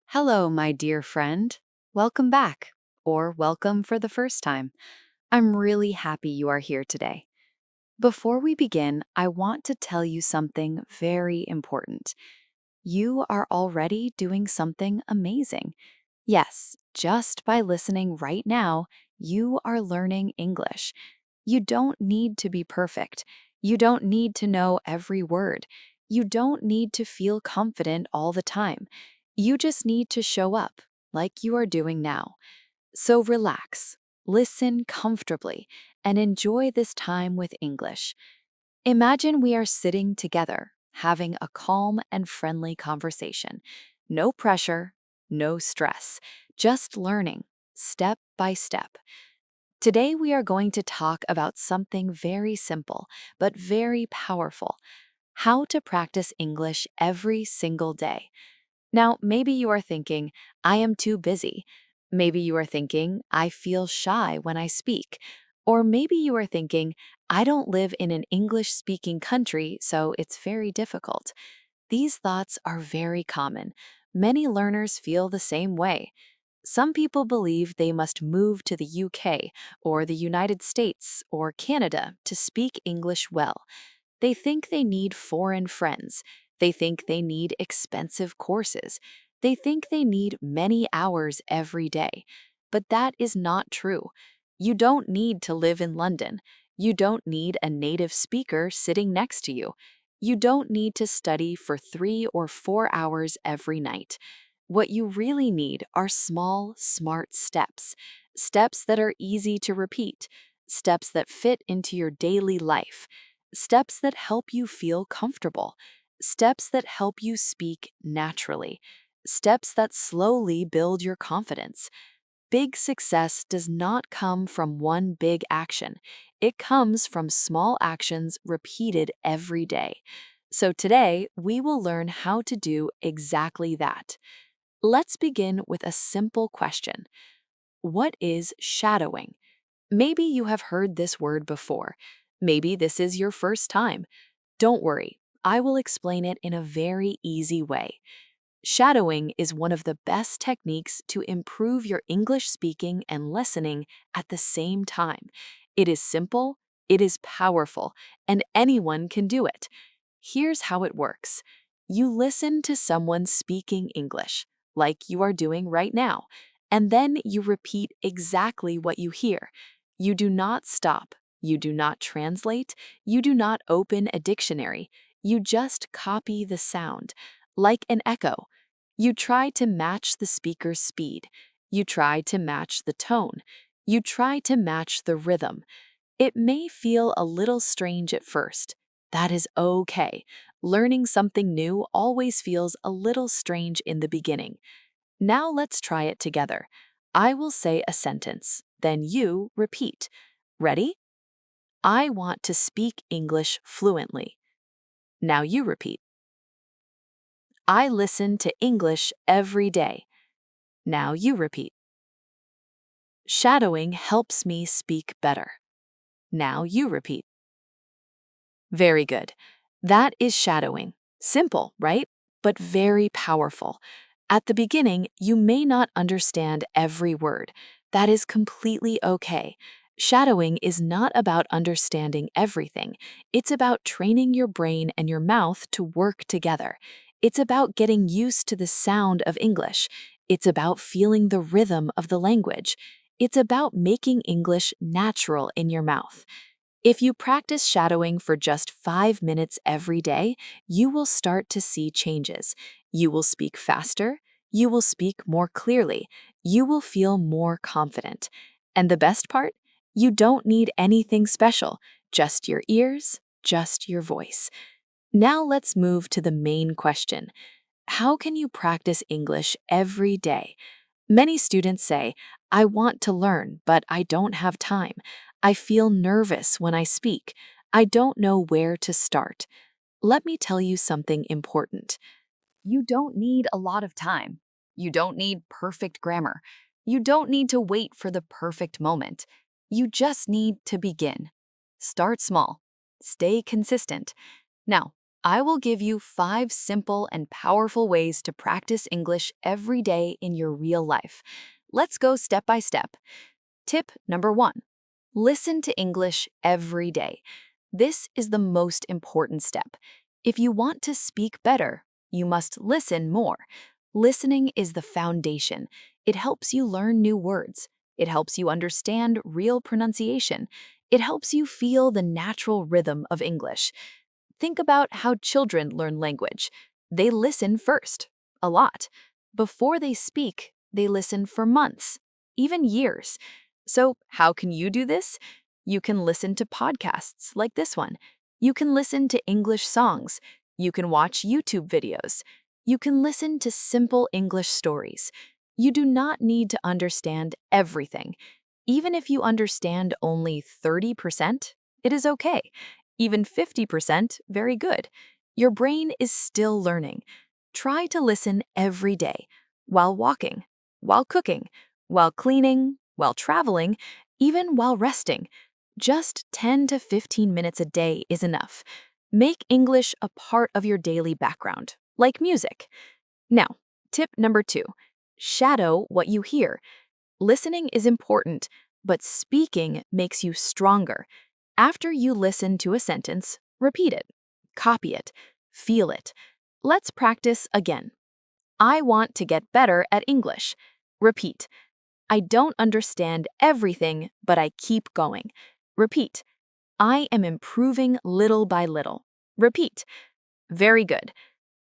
Hello, my dear friend. Welcome back, or welcome for the first time. I'm really happy you are here today. Before we begin, I want to tell you something very important. You are already doing something amazing. Yes, just by listening right now, you are learning English. You don't need to be perfect. You don't need to know every word. You don't need to feel confident all the time. You just need to show up, like you are doing now. So relax, listen comfortably, and enjoy this time with English. Imagine we are sitting together, having a calm and friendly conversation. No pressure, no stress, just learning, step by step. Today, we are going to talk about something very simple, but very powerful: how to practice English every single day. Now, maybe you are thinking, I am too busy. Maybe you are thinking, I feel shy when I speak. Or maybe you are thinking, I don't live in an English speaking country, so it's very difficult. These thoughts are very common. Many learners feel the same way. Some people believe they must move to the UK or the United States or Canada to speak English well. They think they need foreign friends. They think they need expensive courses. They think they need many hours every day. But that is not true. You don't need to live in London. You don't need a native speaker sitting next to you. You don't need to study for 3 or 4 hours every night. What you really need are small, smart steps. Steps that are easy to repeat. Steps that fit into your daily life. Steps that help you feel comfortable. Steps that help you speak naturally. Steps that slowly build your confidence. Big success does not come from one big action. It comes from small actions repeated every day. So today, we will learn how to do exactly that. Let's begin with a simple question. What is shadowing? Maybe you have heard this word before. Maybe this is your first time. Don't worry, I will explain it in a very easy way. Shadowing is one of the best techniques to improve your English speaking and listening at the same time. It is simple, it is powerful, and anyone can do it. Here's how it works. You listen to someone speaking English, like you are doing right now, and then you repeat exactly what you hear. You do not stop, you do not translate, you do not open a dictionary. You just copy the sound, like an echo. You try to match the speaker's speed. You try to match the tone. You try to match the rhythm. It may feel a little strange at first. That is okay. Learning something new always feels a little strange in the beginning. Now let's try it together. I will say a sentence, then you repeat. Ready? I want to speak English fluently. Now you repeat. I listen to English every day. Now you repeat. Shadowing helps me speak better. Now you repeat. Very good. That is shadowing. Simple, right? But very powerful. At the beginning, you may not understand every word. That is completely okay. Shadowing is not about understanding everything. It's about training your brain and your mouth to work together. It's about getting used to the sound of English. It's about feeling the rhythm of the language. It's about making English natural in your mouth. If you practice shadowing for just 5 minutes every day, you will start to see changes. You will speak faster. You will speak more clearly. You will feel more confident. And the best part? You don't need anything special, just your ears, just your voice. Now let's move to the main question. How can you practice English every day? Many students say, I want to learn, but I don't have time. I feel nervous when I speak. I don't know where to start. Let me tell you something important. You don't need a lot of time. You don't need perfect grammar. You don't need to wait for the perfect moment. You just need to begin. Start small. Stay consistent. Now, I will give you 5 simple and powerful ways to practice English every day in your real life. Let's go step by step. Tip number 1. Listen to English every day. This is the most important step. If you want to speak better, you must listen more. Listening is the foundation. It helps you learn new words. It helps you understand real pronunciation. It helps you feel the natural rhythm of English. Think about how children learn language. They listen first, a lot. Before they speak, they listen for months, even years. So, how can you do this? You can listen to podcasts like this one. You can listen to English songs. You can watch YouTube videos. You can listen to simple English stories. You do not need to understand everything. Even if you understand only 30%, it is okay. Even 50%, very good. Your brain is still learning. Try to listen every day, while walking, while cooking, while cleaning, while traveling, even while resting. Just 10 to 15 minutes a day is enough. Make English a part of your daily background, like music. Now, tip number 2. Shadow what you hear. Listening is important, but speaking makes you stronger. After you listen to a sentence, repeat it, copy it, feel it. Let's practice again. I want to get better at English. Repeat. I don't understand everything, but I keep going. Repeat. I am improving little by little. Repeat. Very good.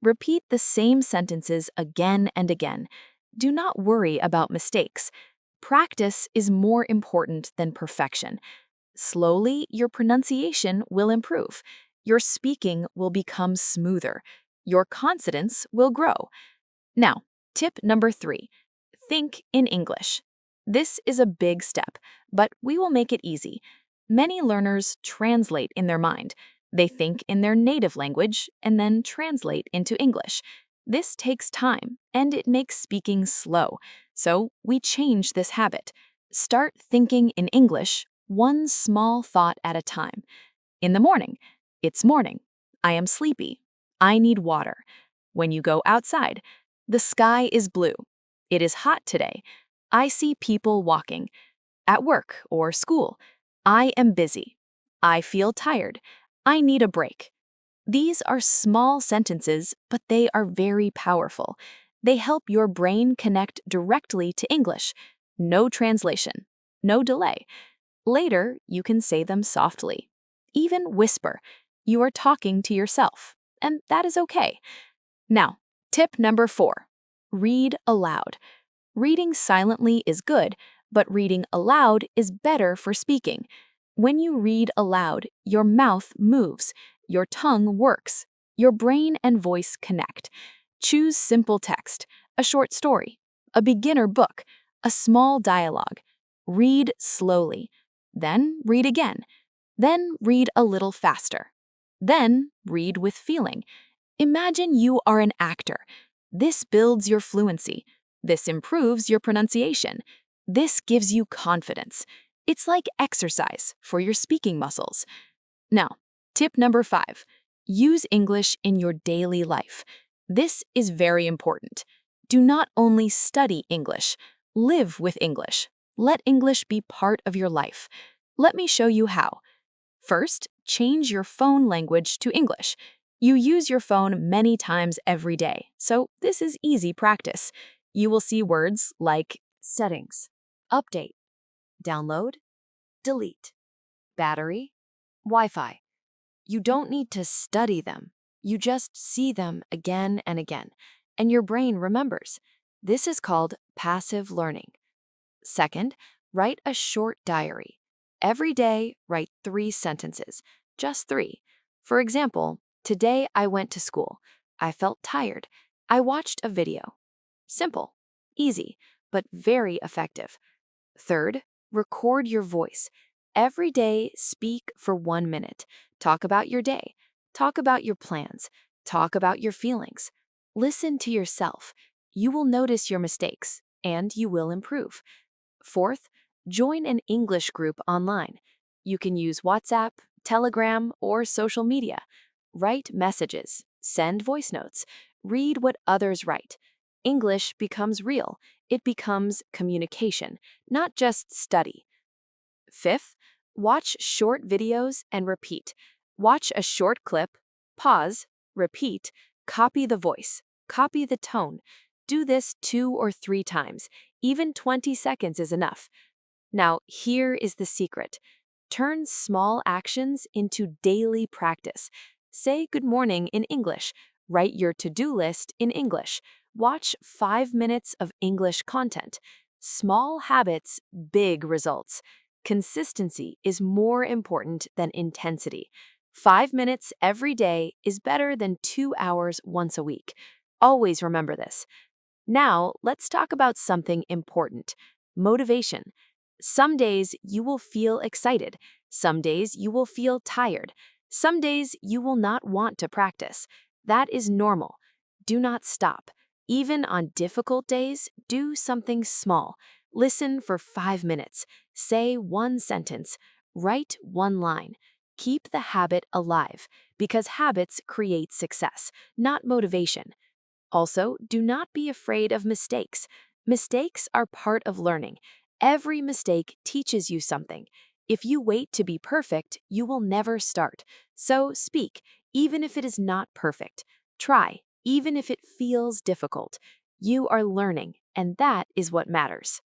Repeat the same sentences again and again. Do not worry about mistakes. Practice is more important than perfection. Slowly, your pronunciation will improve. Your speaking will become smoother. Your confidence will grow. Now, tip number 3. Think in English. This is a big step, but we will make it easy. Many learners translate in their mind. They think in their native language and then translate into English. This takes time, and it makes speaking slow. So we change this habit. Start thinking in English, one small thought at a time. In the morning, it's morning. I am sleepy. I need water. When you go outside, the sky is blue. It is hot today. I see people walking. At work or school, I am busy. I feel tired. I need a break. These are small sentences, but they are very powerful. They help your brain connect directly to English. No translation. No delay. Later, you can say them softly. Even whisper. You are talking to yourself, and that is okay. Now, tip number 4. Read aloud. Reading silently is good, but reading aloud is better for speaking. When you read aloud, your mouth moves, your tongue works, your brain and voice connect. Choose simple text, a short story, a beginner book, a small dialogue. Read slowly. Then read again. Then read a little faster. Then read with feeling. Imagine you are an actor. This builds your fluency. This improves your pronunciation. This gives you confidence. It's like exercise for your speaking muscles. Now, tip number 5. Use English in your daily life. This is very important. Do not only study English, live with English. Let English be part of your life. Let me show you how. First, change your phone language to English. You use your phone many times every day, so this is easy practice. You will see words like settings, update, download, delete, battery, Wi-Fi. You don't need to study them. You just see them again and again, and your brain remembers. This is called passive learning. Second, write a short diary. Every day, write 3 sentences, just 3. For example, today I went to school. I felt tired. I watched a video. Simple, easy, but very effective. Third, record your voice. Every day, speak for 1 minute. Talk about your day. Talk about your plans. Talk about your feelings. Listen to yourself. You will notice your mistakes, and you will improve. Fourth, join an English group online. You can use WhatsApp, Telegram, or social media. Write messages, send voice notes, read what others write. English becomes real. It becomes communication, not just study. Fifth, watch short videos and repeat. Watch a short clip, pause, repeat, copy the voice, copy the tone. Do this 2 or 3 times. Even 20 seconds is enough. Now, here is the secret. Turn small actions into daily practice. Say good morning in English. Write your to-do list in English. Watch 5 minutes of English content. Small habits, big results. Consistency is more important than intensity. 5 minutes every day is better than 2 hours once a week. Always remember this. Now, let's talk about something important: motivation. Some days you will feel excited. Some days you will feel tired. Some days you will not want to practice. That is normal. Do not stop. Even on difficult days, do something small. Listen for 5 minutes. Say one sentence. Write one line. Keep the habit alive, because habits create success, not motivation. Also, do not be afraid of mistakes. Mistakes are part of learning. Every mistake teaches you something. If you wait to be perfect, you will never start. So speak, even if it is not perfect. Try, even if it feels difficult. You are learning, and that is what matters.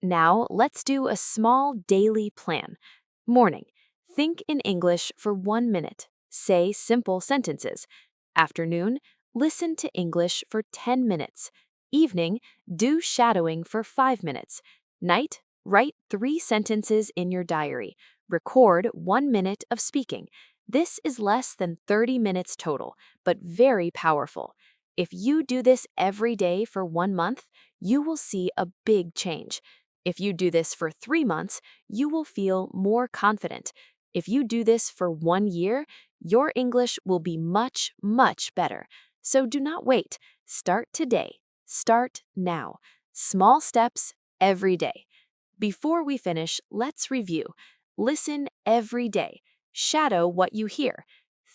Now, let's do a small daily plan. Morning. Think in English for 1 minute. Say simple sentences. Afternoon. Listen to English for 10 minutes. Evening. Do shadowing for 5 minutes. Night. Write 3 sentences in your diary. Record 1 minute of speaking. This is less than 30 minutes total, but very powerful. If you do this every day for 1 month, you will see a big change. If you do this for 3 months, you will feel more confident. If you do this for 1 year, your English will be much, much better. So do not wait. Start today. Start now. Small steps every day. Before we finish, let's review. Listen every day. Shadow what you hear.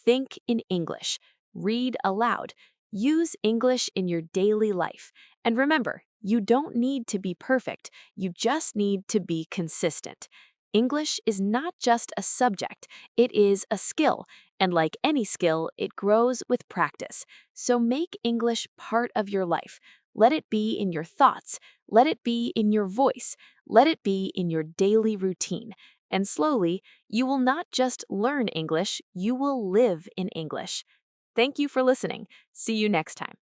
Think in English. Read aloud. Use English in your daily life. And remember, you don't need to be perfect. You just need to be consistent. English is not just a subject, it is a skill. And like any skill, it grows with practice. So make English part of your life. Let it be in your thoughts. Let it be in your voice. Let it be in your daily routine. And slowly, you will not just learn English, you will live in English. Thank you for listening. See you next time.